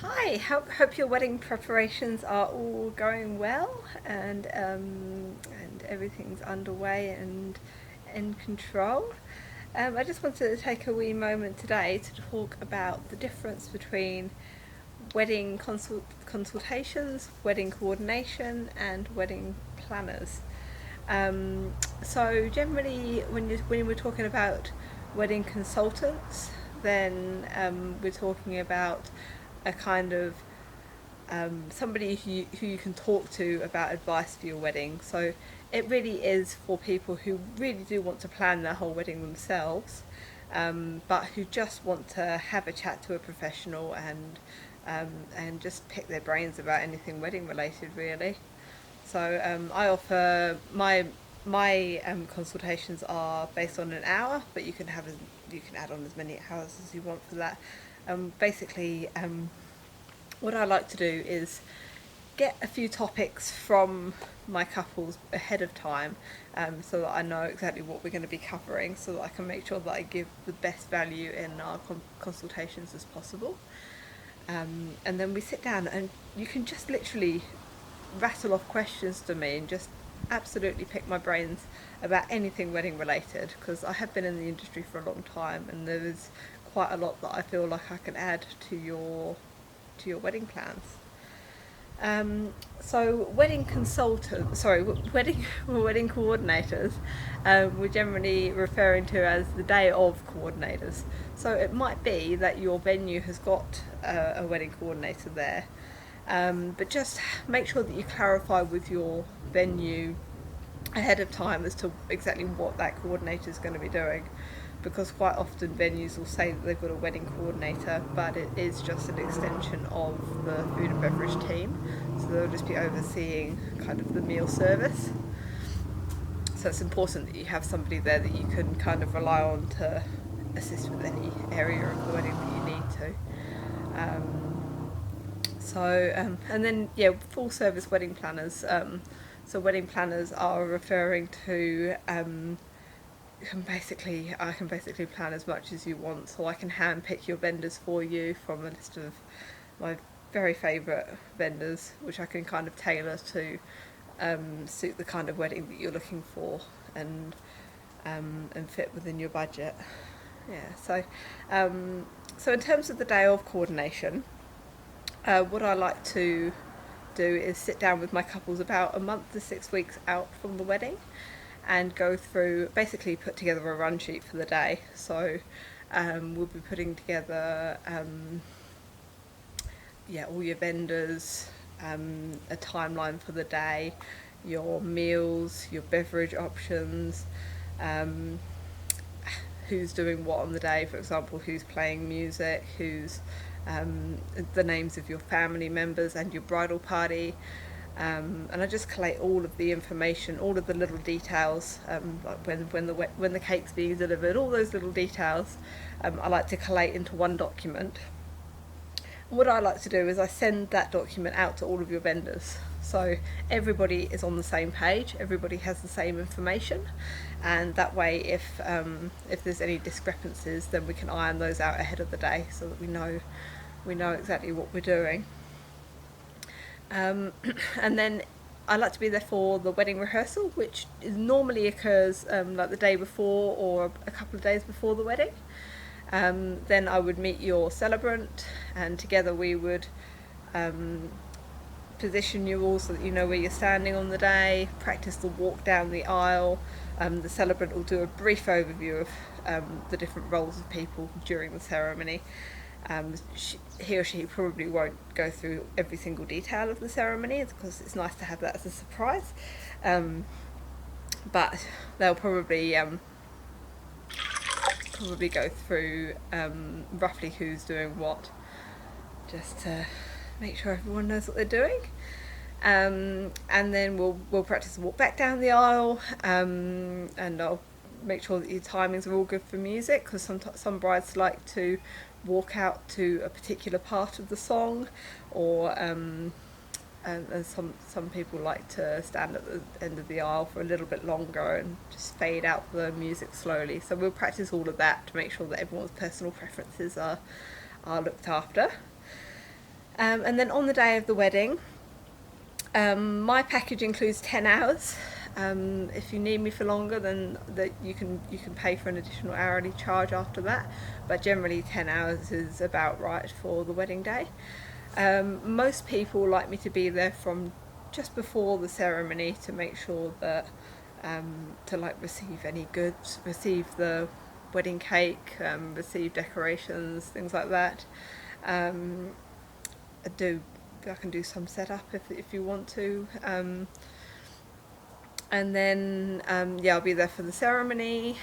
Hi, hope your wedding preparations are all going well and everything's underway and in control. I just wanted to take a wee moment today to talk about the difference between consultations, wedding coordination, and wedding planners. Um, so generally, when we're talking about wedding consultants, then we're talking about a kind of somebody who you can talk to about advice for your wedding. So it really is for people who really do want to plan their whole wedding themselves, but who just want to have a chat to a professional and just pick their brains about anything wedding related, really. So I offer my consultations are based on an hour, but you can add on as many hours as you want for that. Basically, what I like to do is get a few topics from my couples ahead of time, so that I know exactly what we're going to be covering, so that I can make sure that I give the best value in our consultations as possible. And then we sit down and you can just literally rattle off questions to me and just absolutely pick my brains about anything wedding related, because I have been in the industry for a long time and there's quite a lot that I feel like I can add to your wedding plans. So wedding coordinators, we're generally referring to as the day of coordinators. So it might be that your venue has got a wedding coordinator there, but just make sure that you clarify with your venue ahead of time as to exactly what that coordinator is going to be doing, because quite often venues will say that they've got a wedding coordinator, but it is just an extension of the food and beverage team, so they'll just be overseeing kind of the meal service. So it's important that you have somebody there that you can kind of rely on to assist with any area of the wedding that you need to. And then, yeah, full service wedding planners. So wedding planners are referring to I can basically plan as much as you want. So I can hand pick your vendors for you from a list of my very favourite vendors, which I can kind of tailor to suit the kind of wedding that you're looking for and and fit within your budget. Yeah. So in terms of the day of coordination, what I like to do is sit down with my couples about a month to 6 weeks out from the wedding and go through, basically put together a run sheet for the day. So we'll be putting together all your vendors, a timeline for the day, your meals, your beverage options, um, who's doing what on the day, for example, who's playing music, who's the names of your family members and your bridal party. And I just collate all of the information, all of the little details, like when the cake's being delivered, all those little details. I like to collate into one document. And what I like to do is I send that document out to all of your vendors, so everybody is on the same page, everybody has the same information, and that way, if there's any discrepancies, then we can iron those out ahead of the day, so that we know exactly what we're doing. And then I like to be there for the wedding rehearsal, which normally occurs like the day before or a couple of days before the wedding. Then I would meet your celebrant, and together we would position you all so that you know where you're standing on the day, practice the walk down the aisle. The celebrant will do a brief overview of the different roles of people during the ceremony. He or she probably won't go through every single detail of the ceremony, because it's nice to have that as a surprise. But they'll probably go through roughly who's doing what, just to make sure everyone knows what they're doing. And then we'll practice the walk back down the aisle, and I'll make sure that your timings are all good for music, because some brides like to walk out to a particular part of the song, or and some people like to stand at the end of the aisle for a little bit longer and just fade out the music slowly. So we'll practice all of that to make sure that everyone's personal preferences are looked after. And then on the day of the wedding, my package includes 10 hours. If you need me for longer, then you can pay for an additional hourly charge after that. But generally, 10 hours is about right for the wedding day. Most people like me to be there from just before the ceremony to make sure that to like receive any goods, receive the wedding cake, receive decorations, things like that. I can do some setup if you want to. And then I'll be there for the ceremony.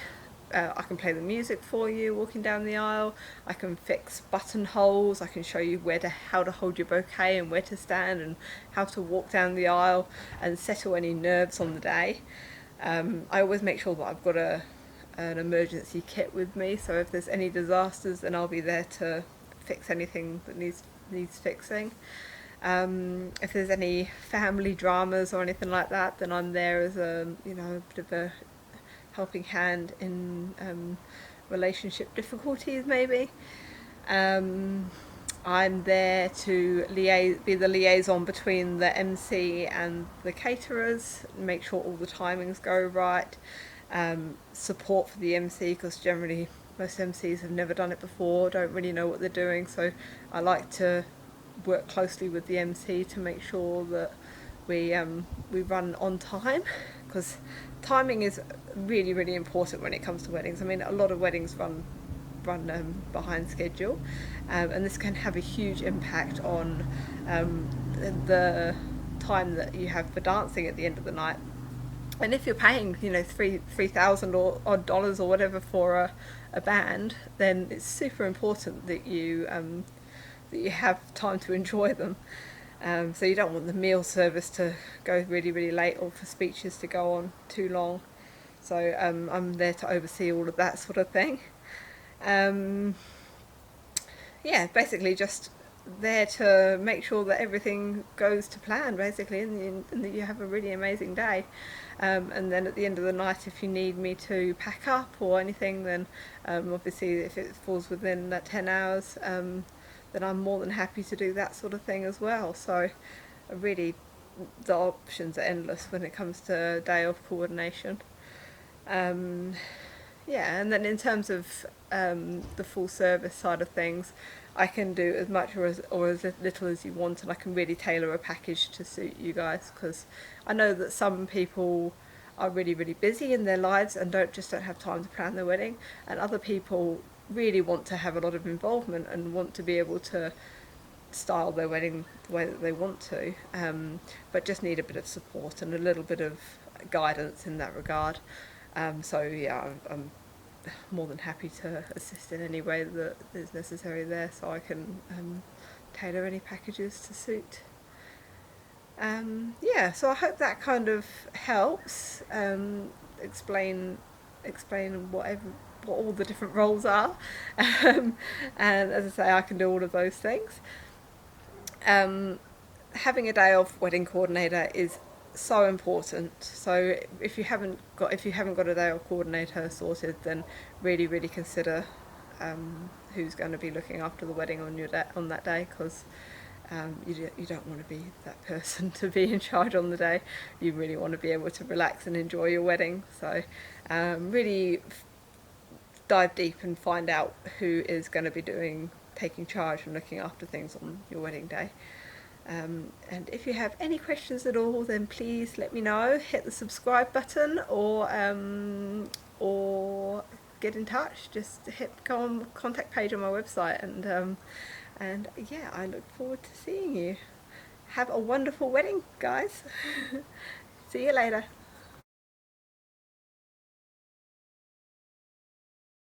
I can play the music for you walking down the aisle. I can fix buttonholes. I can show you how to hold your bouquet and where to stand and how to walk down the aisle and settle any nerves on the day. I always make sure that I've got an emergency kit with me, so if there's any disasters, then I'll be there to fix anything that needs fixing. If there's any family dramas or anything like that, then I'm there as a bit of a helping hand in relationship difficulties maybe. I'm there to be the liaison between the MC and the caterers, make sure all the timings go right. Support for the MC, because generally most MCs have never done it before, don't really know what they're doing, so I like to work closely with the MC to make sure that we run on time, because timing is really, really important when it comes to weddings. I mean, a lot of weddings run behind schedule, and this can have a huge impact on the time that you have for dancing at the end of the night. And if you're paying, $3,000 or odd dollars or whatever for a band, then it's super important that you have time to enjoy them. So you don't want the meal service to go really, really late, or for speeches to go on too long. So I'm there to oversee all of that sort of thing. Basically just there to make sure that everything goes to plan, basically, and that you have a really amazing day. And then at the end of the night, if you need me to pack up or anything, then obviously if it falls within that 10 hours, then I'm more than happy to do that sort of thing as well. So really, the options are endless when it comes to day of coordination. And then in terms of the full service side of things, I can do as much or as little as you want, and I can really tailor a package to suit you guys, because I know that some people are really, really busy in their lives and don't have time to plan their wedding, and other people really want to have a lot of involvement and want to be able to style their wedding the way that they want to, but just need a bit of support and a little bit of guidance in that regard. I'm more than happy to assist in any way that is necessary there, so I can tailor any packages to suit. So I hope that kind of helps explain what all the different roles are. And as I say, I can do all of those things. Having a day off wedding coordinator is so important. So if you haven't got a day off coordinator sorted, then really, really consider who's going to be looking after the wedding on that day, because you don't want to be that person to be in charge on the day. You really want to be able to relax and enjoy your wedding. So really dive deep and find out who is going to be taking charge and looking after things on your wedding day. And if you have any questions at all, then please let me know. Hit the subscribe button, or get in touch. Just go on the contact page on my website, and I look forward to seeing you. Have a wonderful wedding, guys. See you later.